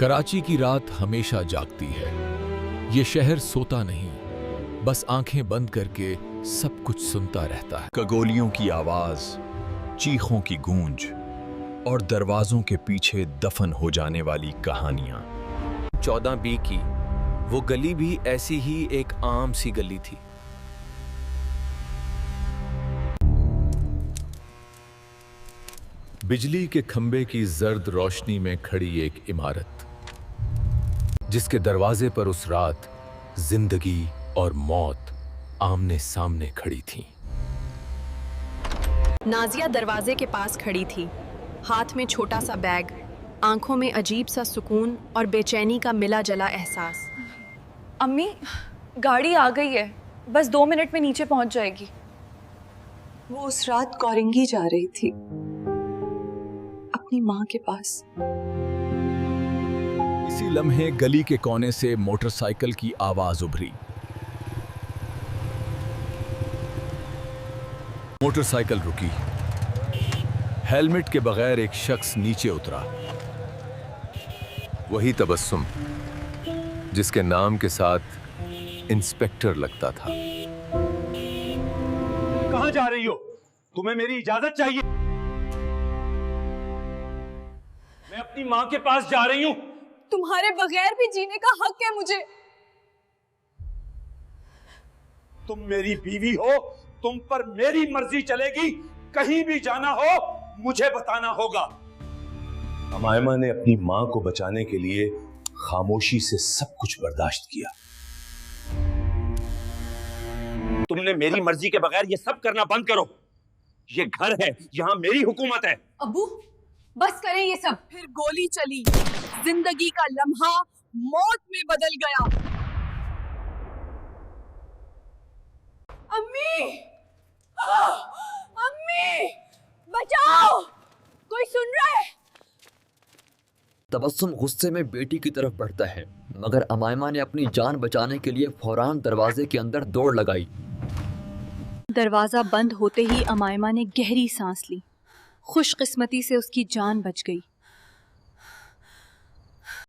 कराची की रात हमेशा जागती है। ये शहर सोता नहीं, बस आंखें बंद करके सब कुछ सुनता रहता है। खगोलियों की आवाज, चीखों की गूंज और दरवाजों के पीछे दफन हो जाने वाली कहानियां। 14B की वो गली भी ऐसी ही एक आम सी गली थी। बिजली के खंबे की जर्द रोशनी में खड़ी एक इमारत, जिसके दरवाजे पर उस रात जिंदगी और मौत आमने सामने खड़ी थी। नाजिया दरवाजे के पास खड़ी थी, हाथ में छोटा सा बैग, आंखों में अजीब सा सुकून और बेचैनी का मिला जला एहसास। अम्मी, गाड़ी आ गई है, बस 2 मिनट में नीचे पहुंच जाएगी। वो उस रात कोरंगी जा रही थी, अपनी माँ के पास। इसी लम्हे गली के कोने से मोटरसाइकिल की आवाज उभरी। मोटरसाइकिल रुकी। हेलमेट के बगैर एक शख्स नीचे उतरा। वही तबस्सुम जिसके नाम के साथ इंस्पेक्टर लगता था। कहां जा रही हो? तुम्हें मेरी इजाजत चाहिए। मैं अपनी मां के पास जा रही हूं। तुम्हारे बगैर भी जीने का हक है मुझे। तुम मेरी बीवी हो, तुम पर मेरी मर्जी चलेगी। कहीं भी जाना हो मुझे बताना होगा। अमायमा ने अपनी मां को बचाने के लिए खामोशी से सब कुछ बर्दाश्त किया। तुमने मेरी मर्जी के बगैर ये सब करना बंद करो। ये घर है, यहां मेरी हुकूमत है। अब्बू, बस करें ये सब। फिर गोली चली, जिंदगी का लम्हा मौत में बदल गया। अम्मी! अम्मी! बचाओ! कोई सुन रहा है? तबस्सुम गुस्से में बेटी की तरफ बढ़ता है, मगर अमायमा ने अपनी जान बचाने के लिए फौरान दरवाजे के अंदर दौड़ लगाई। दरवाजा बंद होते ही अमायमा ने गहरी सांस ली। खुशकिस्मती से उसकी जान बच गई।